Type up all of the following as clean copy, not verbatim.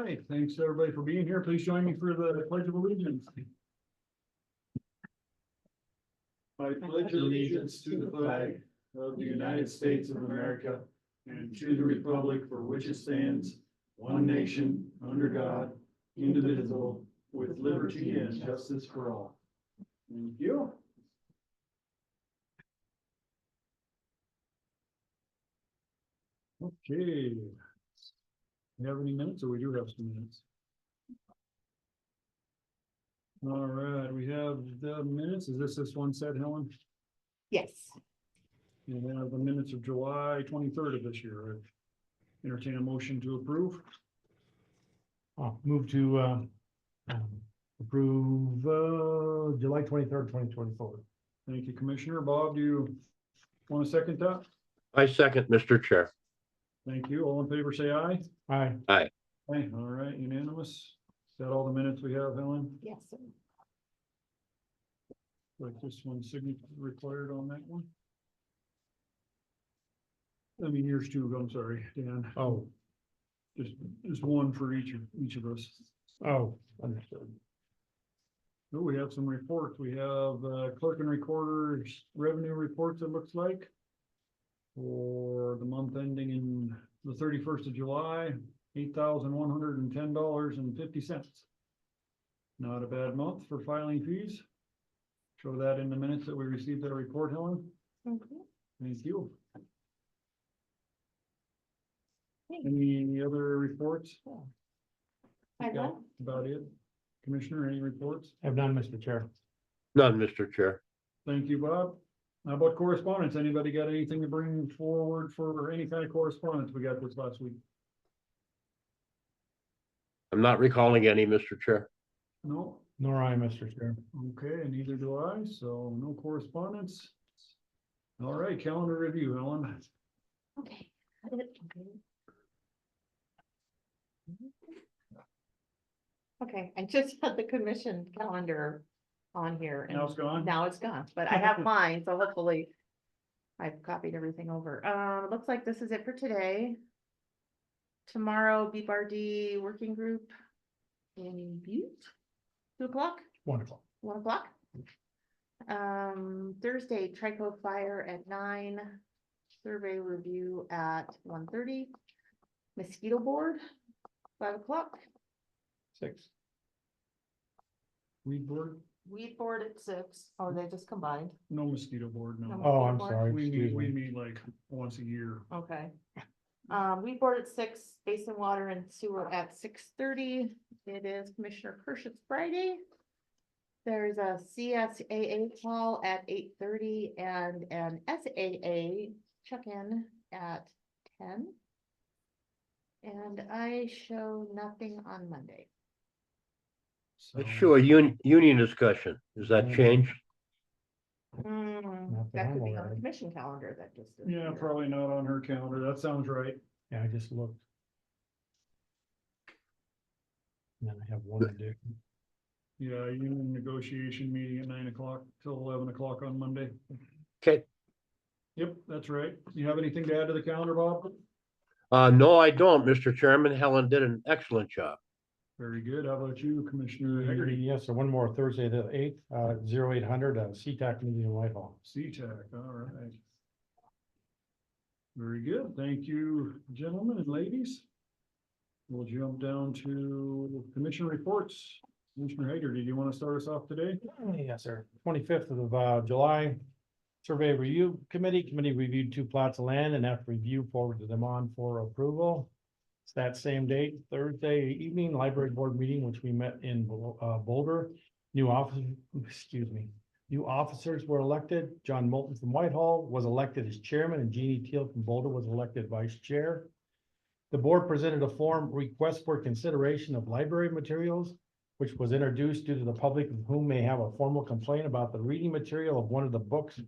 right, thanks everybody for being here. Please join me for the Pledge of Allegiance. I pledge allegiance to the flag of the United States of America and to the republic for which it stands, one nation, under God, indivisible, with liberty and justice for all. Thank you. Okay. We have any minutes, or we do have some minutes? All right, we have the minutes. Is this one set, Helen? Yes. And we have the minutes of July 23rd of this year. I entertain a motion to approve. I'll move to approve July 23rd, 2024. Thank you, Commissioner. Bob, do you want to second that? I second, Mr. Chair. Thank you. All in favor, say aye. Aye. Aye. All right, unanimous. Is that all the minutes we have, Helen? Yes. Sir. Like this one signature required on that one? I mean, yours too, I'm sorry, Dan. Oh, Just one for each of us. oh, understood. Oh, we have some reports. We have clerk and recorder's revenue reports, it looks like. For the month ending in the 31st of July, $8,110.50. Not a bad month for filing fees. Show that in the minutes that we received that report, Helen. Okay. Thank you. Any other reports? I Yeah, know. about it. Commissioner, any reports? Have none, Mr. Chair. None, Mr. Chair. Thank you, Bob. How about correspondence? Anybody got anything to bring forward for any kind of correspondence we got this last week? I'm not recalling any, Mr. Chair. No? Nor I, Mr. Chair. Okay, and neither do I, so no correspondence. All right, calendar review, Helen. Okay. Okay, I just had the commission calendar on here and Now it's gone? now it's gone, but I have mine, so hopefully I've copied everything over. Looks like this is it for today. Tomorrow, BBRD working group in Butte, 2 o'clock, Wonderful. 1 o'clock. Thursday, Trico Fire at 9, survey review at 1:30, mosquito board, 5 o'clock. 6. Weed board? Weed board at 6. Oh, they just combined. No mosquito board, no. No. Oh, I'm Board? sorry. We Excuse meet me. like once a year. Okay. Weed board at 6, basin water and sewer at 6:30. It is Commissioner Kirsch's Friday. There's a CSAA call at 8:30 and an SAA check-in at 10. And I show nothing on Monday. Let's show a union discussion. Is that changed? Not that That I'm could be on aware the of. commission calendar that just. Yeah, disappeared. probably not on her calendar. That sounds right. Yeah, I just looked. And then I have one addition. Yeah, union negotiation meeting at 9 o'clock till 11 o'clock on Monday. Okay. Yep, that's right. You have anything to add to the calendar, Bob? No, I don't, Mr. Chairman. Helen did an excellent job. Very good. How about you, Commissioner Hegarty? Yes, so one more Thursday, the 8th, 0800, CTAC meeting in Whitehall. CTAC, all right. Very good. Thank you, gentlemen and ladies. We'll jump down to commission reports. Commissioner Hager, did you want to start us off today? Yes, sir. 25th of July. Survey Review Committee reviewed 2 plots of land and after review forwarded them on for approval. It's that same date, Thursday evening, library board meeting, which we met in Boulder. New officers were elected. John Moulton from Whitehall was elected as chairman and Jeannie Teal from Boulder was elected vice chair. The board presented a form request for consideration of library materials, which was introduced due to the public of whom may have a formal complaint about the reading material of one of the books,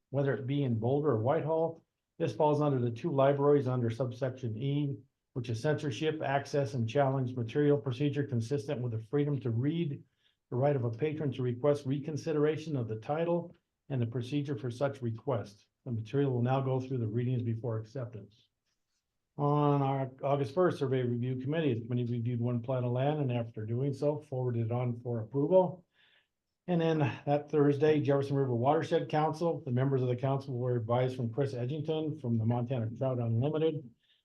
whether it be in Boulder or Whitehall. This falls under the 2 libraries under subsection E, which is censorship, access, and challenge material procedure consistent with the freedom to read, the right of a patron to request reconsideration of the title, and the procedure for such request. The material will now go through the readings before acceptance. On our August 1st, Survey Review Committee. The committee reviewed one plat of land and after doing so, forwarded it on for approval. And then that Thursday, Jefferson River Watershed Council, the members of the council were advised from Chris Edgington from the Montana Trout Unlimited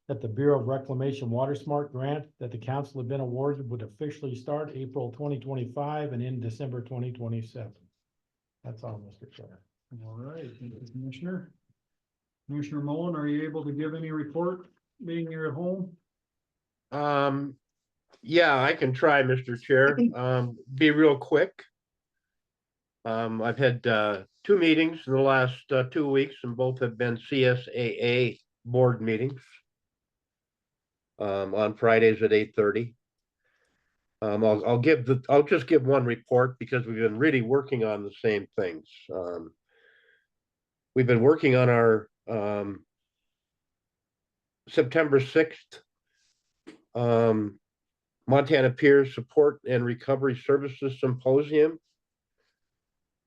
that the Bureau of Reclamation Water Smart grant that the council had been awarded would officially start April 2025 and end December 2027. That's all, Mr. Chair. All right, thank you, Commissioner. Commissioner Mullen, are you able to give any report being here at home? Yeah, I can try, Mr. Chair. Be real quick. I've had, 2 meetings in the last, 2 weeks and both have been CSAA board meetings. On Fridays at 8:30. I'll just give one report because we've been really working on the same things. We've been working on our, September 6th, Montana Peers Support and Recovery Services Symposium.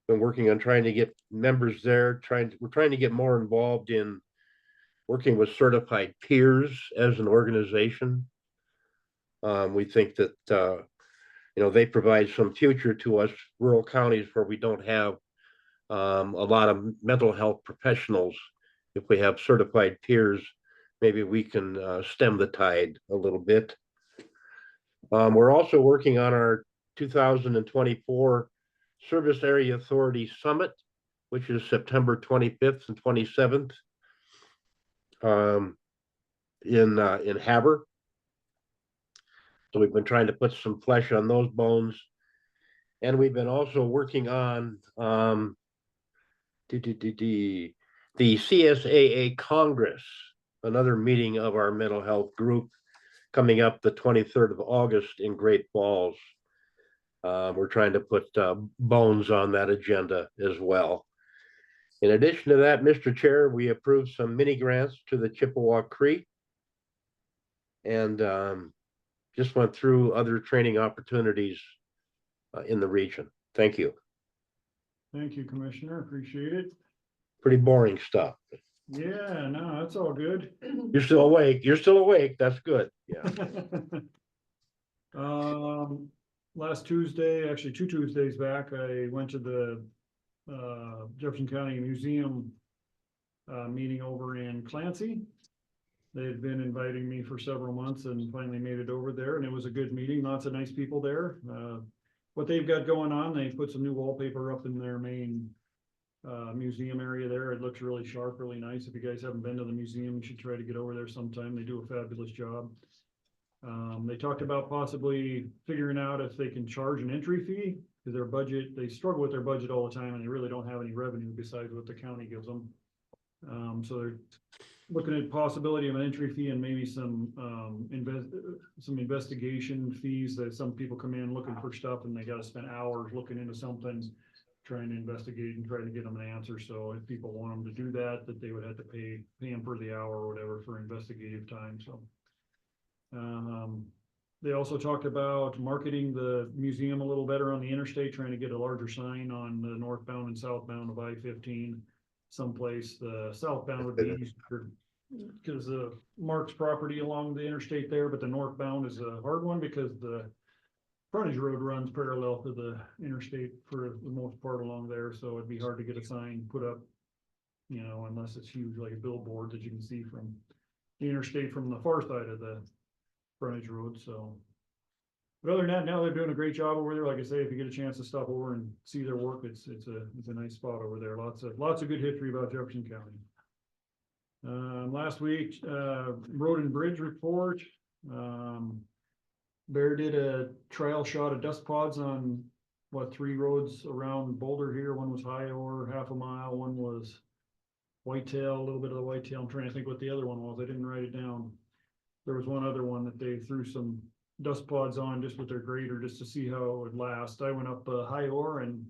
Been working on trying to get members there, we're trying to get more involved in working with certified peers as an organization. We think that, they provide some future to us rural counties where we don't have a lot of mental health professionals. If we have certified peers, maybe we can stem the tide a little bit. We're also working on our 2024 Service Area Authority Summit, which is September 25th and 27th in Haber. So we've been trying to put some flesh on those bones. And we've been also working on the CSAA Congress, another meeting of our mental health group coming up the 23rd of August in Great Falls. We're trying to put bones on that agenda as well. In addition to that, Mr. Chair, we approved some mini grants to the Chippewa Creek. And just went through other training opportunities in the region. Thank you. Thank you, Commissioner. Appreciate it. Pretty boring stuff. Yeah, no, that's all good. You're still awake. You're still awake. That's good. Yeah. Last Tuesday, actually 2 Tuesdays back, I went to the Jefferson County Museum meeting over in Clancy. They had been inviting me for several months and finally made it over there, and it was a good meeting. Lots of nice people there. What they've got going on, they put some new wallpaper up in their main museum area there. It looks really sharp, really nice. If you guys haven't been to the museum, you should try to get over there sometime. They do a fabulous job. They talked about possibly figuring out if they can charge an entry fee, because their budget, they struggle with their budget all the time and they really don't have any revenue besides what the county gives them. So they're looking at possibility of an entry fee and maybe some investigation fees, that some people come in looking for stuff and they got to spend hours looking into something, trying to investigate and trying to get them an answer. So if people want them to do that, that they would have to pay them for the hour or whatever for investigative time. So they also talked about marketing the museum a little better on the interstate, trying to get a larger sign on the northbound and southbound of I-15 someplace. The southbound would be easier because Mark's property along the interstate there, but the northbound is a hard one because the frontage road runs parallel to the interstate for the most part along there. So it'd be hard to get a sign put up, unless it's huge, like a billboard that you can see from the interstate from the far side of the frontage road. So, but other than that, now they're doing a great job over there. Like I say, if you get a chance to stop over and see their work, it's a nice spot over there. Lots of good history about Jefferson County. Last week, road and bridge report. Bear did a trial shot of dust pods on 3 roads around Boulder here. One was high ore, half a mile. One was whitetail, a little bit of the whitetail. I'm trying to think what the other one was. I didn't write it down. There was one other one that they threw some dust pods on just with their grader just to see how it would last. I went up high ore and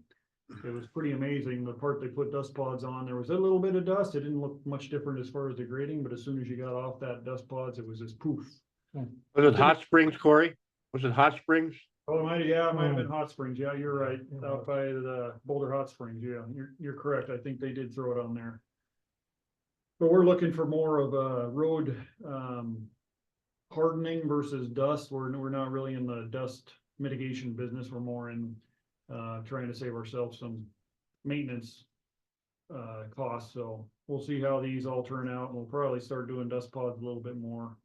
it was pretty amazing. The part they put dust pods on, there was a little bit of dust. It didn't look much different as far as the grading, but as soon as you got off that dust pods, it was just poof. Was it Hot Springs, Corey? Was it Hot Springs? Oh, it might have been Hot Springs. Yeah, you're right. Out by the Boulder Hot Springs. Yeah, you're correct. I think they did throw it on there. But we're looking for more of a road hardening versus dust. We're not really in the dust mitigation business. We're more in, trying to save ourselves some maintenance costs. So we'll see how these all turn out, and we'll probably start doing dust pods a little bit more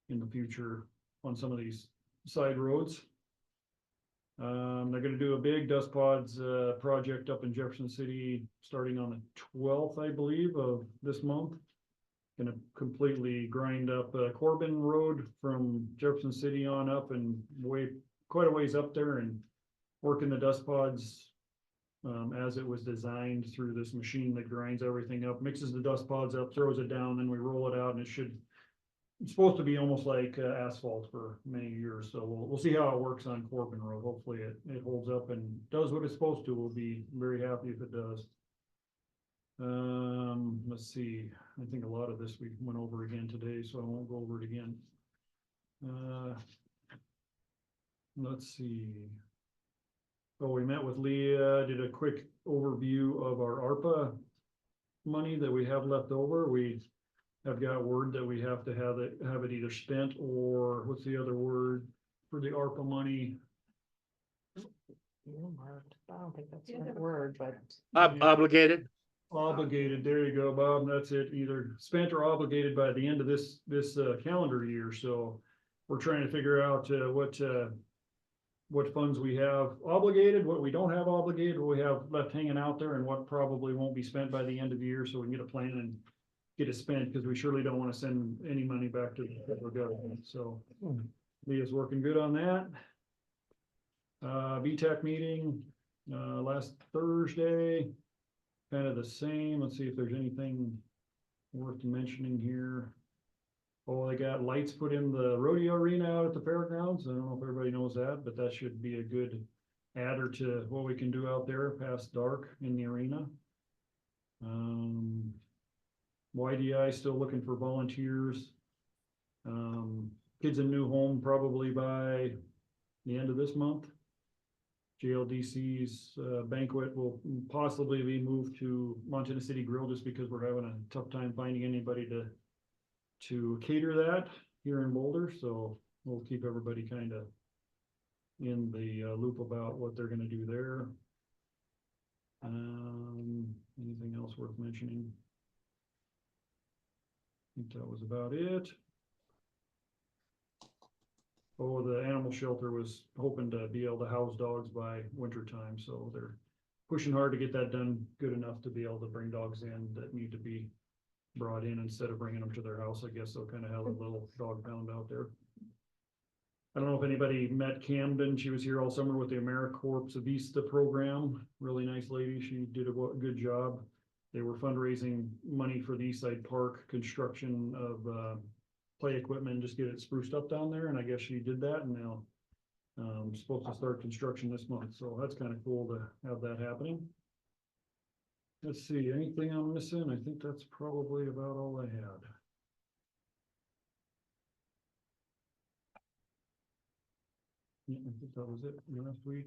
in the future on some of these side roads. They're gonna do a big dust pods, project up in Jefferson City, starting on the 12th, I believe, of this month. Gonna completely grind up, Corbin Road from Jefferson City on up and quite a ways up there, and working the dust pods as it was designed through this machine that grinds everything up, mixes the dust pods up, throws it down, then we roll it out, and it's supposed to be almost like asphalt for many years. So we'll see how it works on Corbin Road. Hopefully it holds up and does what it's supposed to. We'll be very happy if it does. Let's see. I think a lot of this we went over again today, so I won't go over it again. Let's see. Oh, we met with Leah, did a quick overview of our ARPA money that we have left over. We have got word that we have to have it either spent, or what's the other word for the ARPA money? Earmarked. I don't think that's the right word, but Obligated? Obligated, there you go, Bob, that's it, either spent or obligated by the end of this calendar year. So we're trying to figure out what funds we have obligated, what we don't have obligated, what we have left hanging out there, and what probably won't be spent by the end of the year, so we can get a plan and get it spent, because we surely don't want to send any money back to the federal government. So Leah's working good on that. VTAC meeting last Thursday, kind of the same. Let's see if there's anything worth mentioning here. Oh, they got lights put in the rodeo arena out at the fairgrounds. I don't know if everybody knows that, but that should be a good adder to what we can do out there past dark in the arena. YDI still looking for volunteers. Kids in New Home probably by the end of this month. JLDC's banquet will possibly be moved to Montana City Grill, just because we're having a tough time finding anybody to cater that here in Boulder. So we'll keep everybody kind of in the loop about what they're going to do there. Anything else worth mentioning? I think that was about it. Oh, the animal shelter was hoping to be able to house dogs by winter time, so they're pushing hard to get that done good enough to be able to bring dogs in that need to be brought in instead of bringing them to their house. I guess they'll kind of have a little dog pound out there. I don't know if anybody met Camden. She was here all summer with the AmeriCorps Vista program. Really nice lady. She did a good job. They were fundraising money for the Eastside Park construction of play equipment, just get it spruced up down there. And I guess she did that, and now supposed to start construction this month. So that's kind of cool to have that happening. Let's see, anything I'm missing? I think that's probably about all I had. Yeah, I think that was it last week.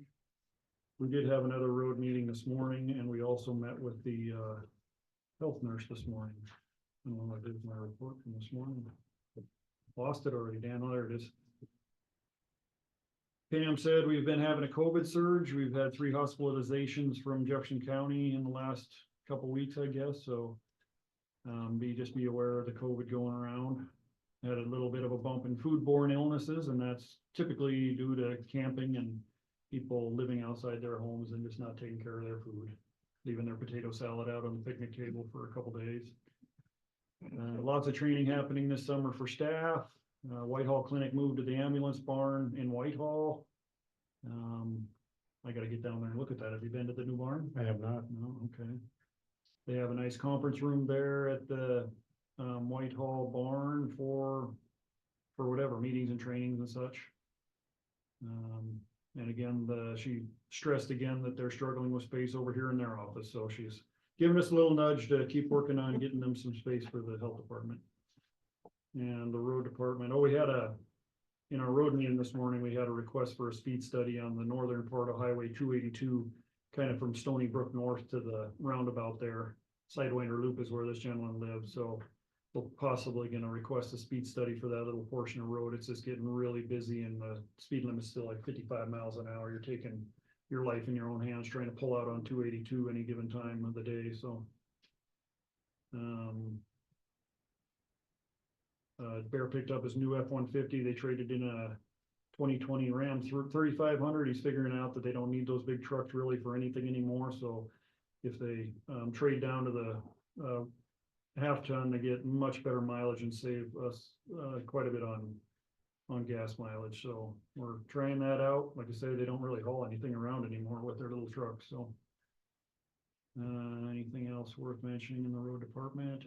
We did have another road meeting this morning, and we also met with the health nurse this morning. I don't know what it is, my report from this morning. Lost it already, Dan. Oh, there it is. Pam said we've been having a COVID surge. We've had 3 hospitalizations from Jefferson County in the last couple weeks, I guess. So just be aware of the COVID going around. Had a little bit of a bump in foodborne illnesses, and that's typically due to camping and people living outside their homes and just not taking care of their food, leaving their potato salad out on the picnic table for a couple days. Lots of training happening this summer for staff. Whitehall Clinic moved to the ambulance barn in Whitehall. I got to get down there and look at that. Have you been to the new barn? I have not. No, okay. They have a nice conference room there at the Whitehall barn for whatever meetings and trainings and such. And again, she stressed again that they're struggling with space over here in their office, so she's giving us a little nudge to keep working on getting them some space for the health department and the road department. Oh, we had in our road meeting this morning, we had a request for a speed study on the northern part of Highway 282, kind of from Stony Brook North to the roundabout there. Sidewinder Loop is where this gentleman lives. So we're possibly gonna request a speed study for that little portion of road. It's just getting really busy and the speed limit's still like 55 miles an hour. You're taking your life in your own hands trying to pull out on 282 any given time of the day, so. Bear picked up his new F-150. They traded in a 2020 Ram 3500. He's figuring out that they don't need those big trucks really for anything anymore, so if they trade down to the half ton, they get much better mileage and save us quite a bit on gas mileage. So we're trying that out. Like I say, they don't really haul anything around anymore with their little trucks, so. Anything else worth mentioning in the road department?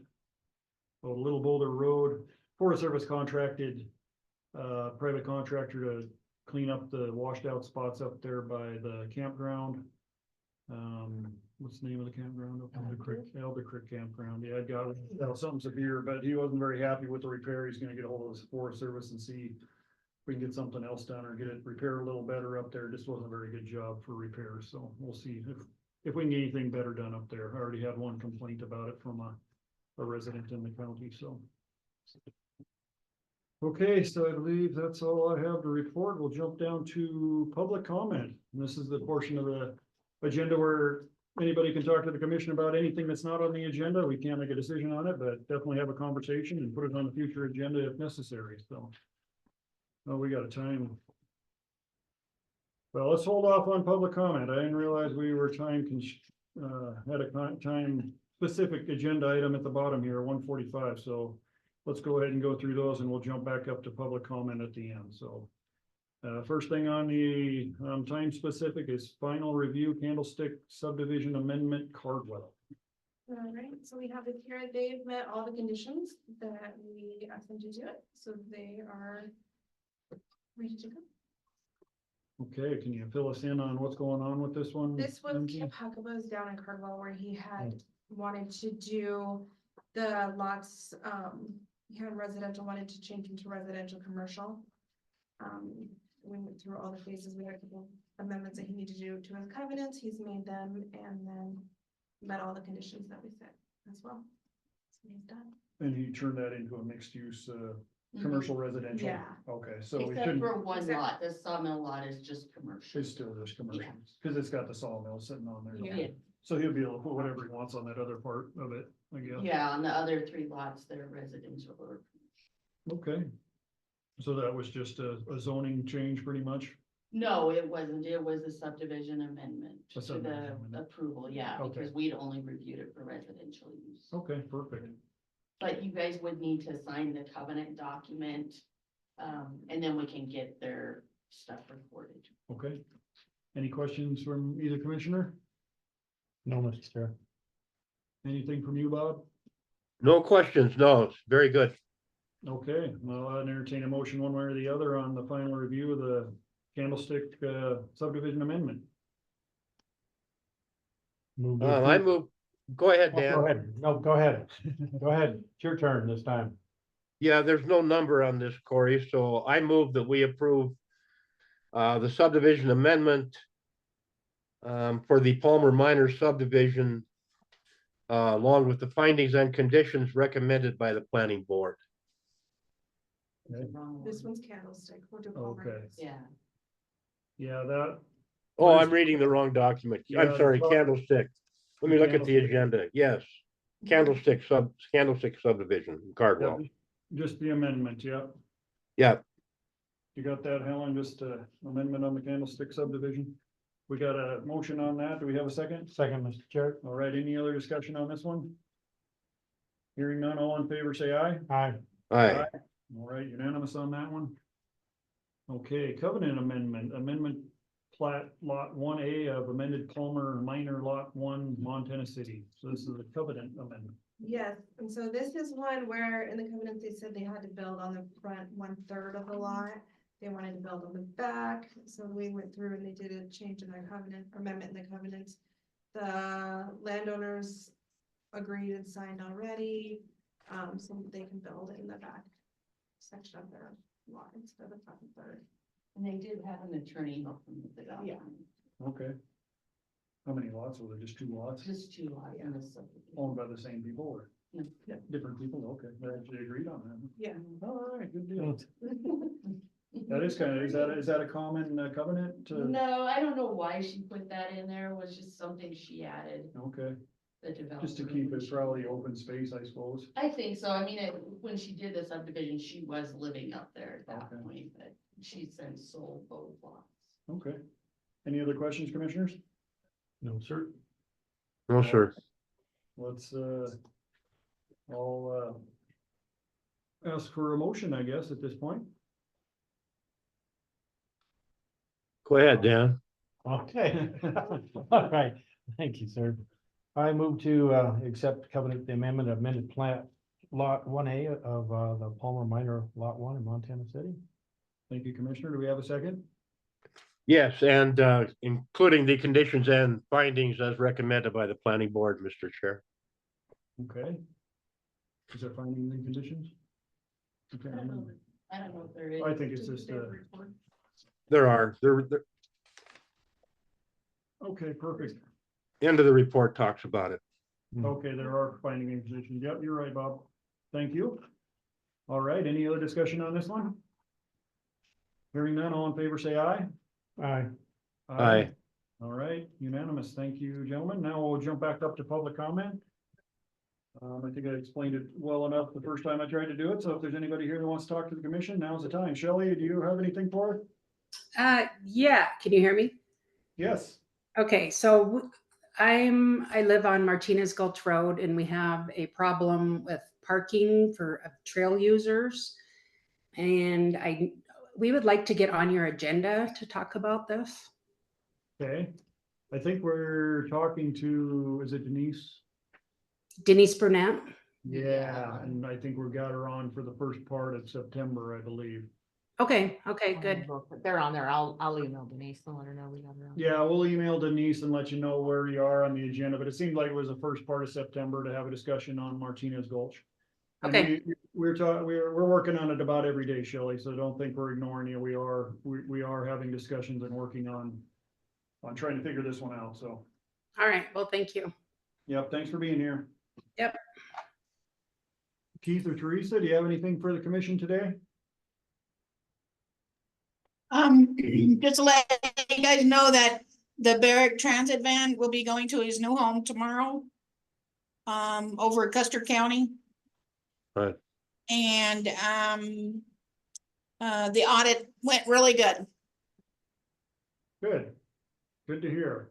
Oh, Little Boulder Road, Forest Service contracted private contractor to clean up the washed out spots up there by the campground. What's the name of the campground? Elder Creek Campground. Yeah, I got something severe, but he wasn't very happy with the repair. He's gonna get a hold of the Forest Service and see if we can get something else done or get it repaired a little better up there. Just wasn't a very good job for repairs, so we'll see if we can get anything better done up there. I already had one complaint about it from a resident in the county, so. Okay, so I believe that's all I have to report. We'll jump down to public comment. And this is the portion of the agenda where anybody can talk to the commission about anything that's not on the agenda. We can't make a decision on it, but definitely have a conversation and put it on the future agenda if necessary, so. Oh, we got a time. Well, let's hold off on public comment. I didn't realize we were had a time specific agenda item at the bottom here, 145, so. Let's go ahead and go through those and we'll jump back up to public comment at the end, so. First thing on the time specific is final review Candlestick subdivision amendment Cardwell. All right, so we have it here. They've met all the conditions that we asked them to do it, so they are ready to go. Okay, can you fill us in on what's going on with this one? This was MG? Camp Huckabah's down in Cardwell where he had wanted to do the lots, he had residential, wanted to change them to residential commercial. We went through all the phases. We had a couple amendments that he needed to do to his covenants. He's made them and then met all the conditions that we set as well. So he's done. And he turned that into a mixed use, commercial residential? Yeah. Okay, so we Except shouldn't, for one Except- lot, the sawmill lot is just commercial. it's still just commercial, cause it's got the sawmill sitting on there. Yeah, So he'll be able to put whatever he wants on that other part of it, I guess. yeah, on the other 3 lots, they're residential or. Okay. So that was just a zoning change pretty much? No, it wasn't. It was a subdivision amendment A to subdivision the amendment. approval, yeah, Okay. because we'd only reviewed it for residential use. Okay, perfect. But you guys would need to sign the covenant document, and then we can get their stuff recorded. Okay. Any questions from either commissioner? No, Mr. Chair. Anything from you, Bob? No questions, no, it's very good. Okay, well, I'll entertain a motion one way or the other on the final review of the Candlestick subdivision amendment. Move to I approve. move, go ahead, Oh, Go Dan. ahead. No, go ahead. Go ahead. It's your turn this time. Yeah, there's no number on this, Corey, so I move that we approve the subdivision amendment for the Palmer Minor subdivision along with the findings and conditions recommended by the planning board. Okay. Wrong This one. one's Candlestick. We'll do Okay. Palmer's. Yeah, Yeah, that, Oh, I'm reading the wrong document. I'm Yeah, sorry, well, Candlestick. Let me look at the Candlestick. agenda. Yes. Candlestick subdivision, Cardwell. just the amendment, yeah. Yeah, You got that, Helen? Just amendment on the Candlestick subdivision? We got a motion on that. Do we have a second? Second, Mr. Chair. All right, any other discussion on this one? Hearing none, all in favor, say aye. Aye. aye. All right, unanimous on that one. Okay, covenant amendment plat lot 1A of amended Palmer Minor Lot 1, Montana City. So this is a covenant amendment. Yes, and so this is one where in the covenants, they said they had to build on the front 1/3 of the lot. They wanted to build on the back, so we went through and they did a change in their covenant, amendment in the covenants. The landowners agreed and signed already, so they can build in the back section of their lot instead of the front 1/3. and they did have an attorney help them with it. Yeah. Okay. How many lots? Was it just 2 lots Just 2 lots in the subdivision. owned by the same people? Or? Yeah, different people, okay, they actually agreed on that. Yeah. All right, good deal. That is kind of, is that a common covenant? No, I don't know why she put that in there, it was just something she added, Okay, the developer. just to keep it probably open space, I suppose. I think so, I mean, when she did the subdivision, she was living up there at that Okay. point, but she since sold both lots. Okay. Any other questions, commissioners? No, sir. No, sir. Let's, I'll, ask for a motion, I guess, at this point. Go ahead, Dan. Okay. All right. Thank you, sir. I move to accept covenant the amendment of amended plat lot 1A of the Palmer Minor Lot 1 in Montana City. Thank you, Commissioner. Do we have a second? Yes, and including the conditions and findings as recommended by the planning board, Mr. Chair. Okay. Is there findings and conditions? Okay, I don't know, I don't know if there is. I think it's just, There okay, perfect. end of the report talks about it. Okay, there are finding and conditions. Yep, you're right, Bob. Thank you. All right, any other discussion on this one? Hearing none, all in favor, say aye. Aye. Aye. All right, unanimous. Thank you, gentlemen. Now we'll jump back up to public comment. I think I explained it well enough the first time I tried to do it, so if there's anybody here that wants to talk to the commission, now's the time. Shelley, do you have anything for us? Yeah, can you hear me? Yes. Okay, so I live on Martinez Gulch Road and we have a problem with parking for trail users. And we would like to get on your agenda to talk about this. Okay. I think we're talking to, is it Denise? Denise Burnett? Yeah, and I think we got her on for the first part of September, I believe. Okay, good. They're on there. I'll email Denise and let her know we got her on. Yeah, we'll email Denise and let you know where you are on the agenda, but it seemed like it was the first part of September to have a discussion on Martinez Gulch. And Okay. we're working on it about every day, Shelley, so don't think we're ignoring you. We are having discussions and working on trying to figure this one out, so. All right, well, thank you. Yep, thanks for being here. Yep. Keith or Teresa, do you have anything for the commission today? Just to let you guys know that the Barrick Transit van will be going to his new home tomorrow. Over at Custer County. Right. And, the audit went really good. Good. Good to hear.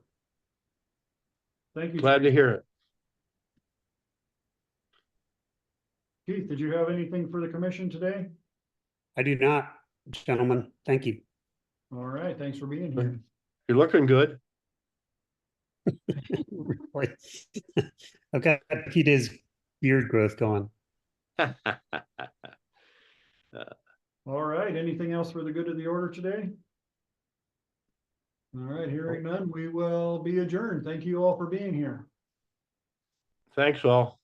Thank you. Glad to hear it. Keith, did you have anything for the commission today? I do not, gentlemen. Thank you. All right, thanks for being here. You're looking good. Really. I've got Peter's beard growth going. All right, anything else for the good of the order today? All right, hearing none, we will be adjourned. Thank you all for being here. Thanks all.